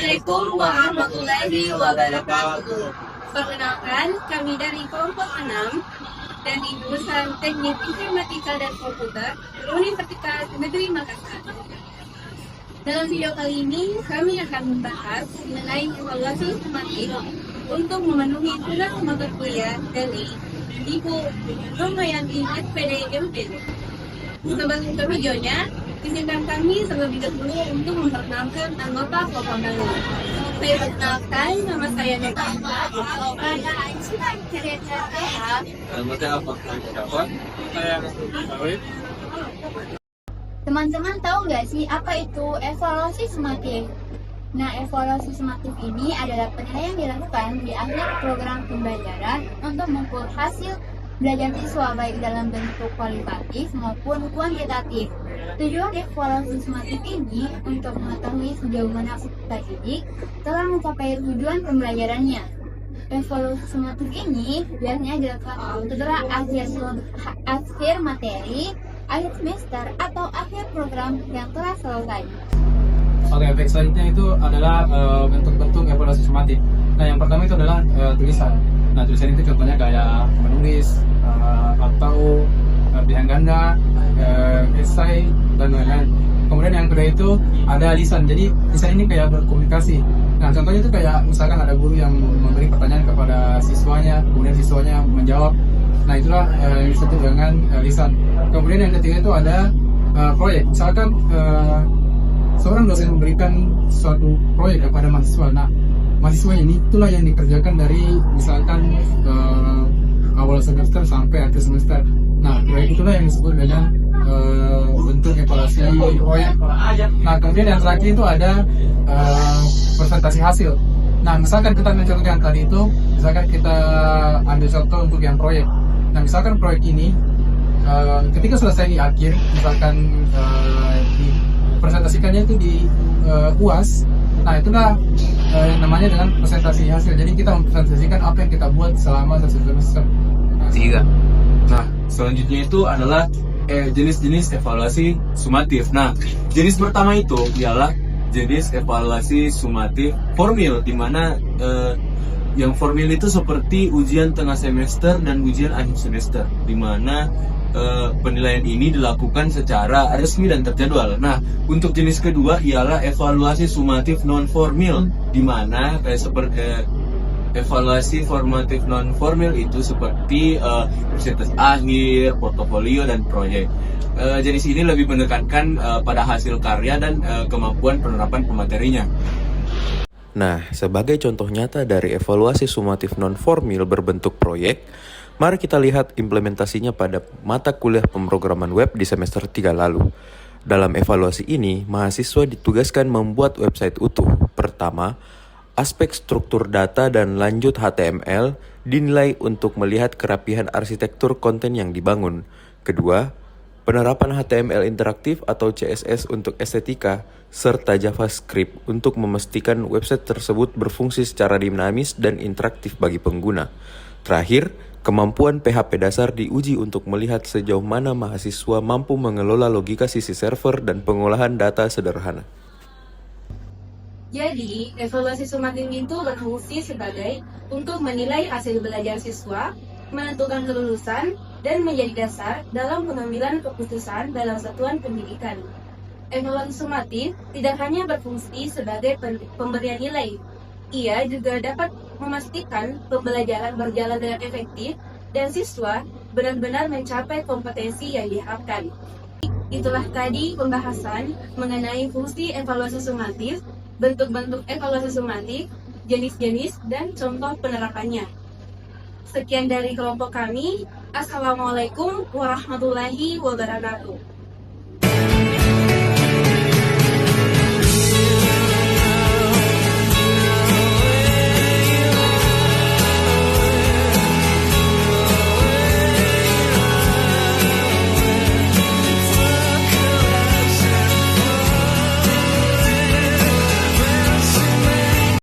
Assalamualaikum warahmatullahi wabarakatuh. Perkenalkan, kami dari kelompok 6 dari jurusan Teknik Informatika dan Komputer Universitas Negeri Makassar. Dalam video kali ini, kami akan membahas mengenai evaluasi sumatif untuk memenuhi tugas mata kuliah dari Ibu Romayanti SPD. Sebelum ke videonya, izinkan kami terlebih dahulu untuk memperkenalkan anggota kelompok kami. Saya perkenalkan, nama saya Neta. Teman-teman tahu nggak sih apa itu evaluasi sumatif? Nah, evaluasi sumatif ini adalah penilaian yang dilakukan di akhir program pembelajaran untuk mengukur hasil belajar siswa baik dalam bentuk kualitatif maupun kuantitatif. Tujuan evaluasi sumatif ini untuk mengetahui sejauh mana peserta didik telah mencapai tujuan pembelajarannya. Evaluasi sumatif ini biasanya dilakukan setelah akhir materi, akhir semester, atau akhir program yang telah selesai. Oke, baik, selanjutnya itu adalah bentuk-bentuk evaluasi sumatif. Nah, yang pertama itu adalah tulisan. Nah, tulisan itu contohnya kayak menulis atau pilihan ganda, esai, dan lain-lain. Kemudian yang kedua itu ada lisan. Jadi lisan ini kayak berkomunikasi. Nah, contohnya itu kayak misalkan ada guru yang memberi pertanyaan kepada siswanya, kemudian siswanya menjawab. Nah, itulah yang disebut dengan lisan. Kemudian yang ketiga itu ada proyek. Misalkan seorang dosen memberikan suatu proyek kepada mahasiswa. Nah, mahasiswa ini itulah yang dikerjakan dari misalkan awal semester sampai akhir semester. Nah, proyek itulah yang disebut dengan bentuk evaluasi proyek. Nah, kemudian yang terakhir itu ada presentasi hasil. Nah, misalkan kita ambil contoh yang tadi itu, misalkan kita ambil contoh untuk yang proyek. Nah, misalkan proyek ini ketika selesai di akhir, misalkan presentasikannya itu di UAS. Nah, itulah yang namanya dengan presentasi hasil. Jadi kita mempresentasikan apa yang kita buat selama satu semester. Tiga. Nah, selanjutnya itu adalah jenis-jenis evaluasi sumatif. Nah, jenis pertama itu ialah jenis evaluasi sumatif formil, di mana yang formil itu seperti ujian tengah semester dan ujian akhir semester, di mana penilaian ini dilakukan secara resmi dan terjadwal. Nah, untuk jenis kedua ialah evaluasi sumatif non formil, di mana seperti evaluasi formatif non formil itu seperti presentasi akhir, portofolio, dan proyek. Jenis ini lebih menekankan pada hasil karya dan kemampuan penerapan pematerinya. Nah, sebagai contoh nyata dari evaluasi sumatif non-formil berbentuk proyek, mari kita lihat implementasinya pada mata kuliah pemrograman web di semester 3 lalu. Dalam evaluasi ini, mahasiswa ditugaskan membuat website utuh. Pertama, aspek struktur data dan lanjut HTML dinilai untuk melihat kerapihan arsitektur konten yang dibangun. Kedua, penerapan HTML interaktif atau CSS untuk estetika, serta JavaScript untuk memastikan website tersebut berfungsi secara dinamis dan interaktif bagi pengguna. Terakhir, kemampuan PHP dasar diuji untuk melihat sejauh mana mahasiswa mampu mengelola logika sisi server dan pengolahan data sederhana. Jadi, evaluasi sumatif itu berfungsi sebagai untuk menilai hasil belajar siswa, menentukan kelulusan, dan menjadi dasar dalam pengambilan keputusan dalam satuan pendidikan. Evaluasi sumatif tidak hanya berfungsi sebagai pemberian nilai, ia juga dapat memastikan pembelajaran berjalan dengan efektif dan siswa benar-benar mencapai kompetensi yang diharapkan. Itulah tadi pembahasan mengenai fungsi evaluasi sumatif, bentuk-bentuk evaluasi sumatif, jenis-jenis, dan contoh penerapannya. Sekian dari kelompok kami. Assalamualaikum warahmatullahi wabarakatuh.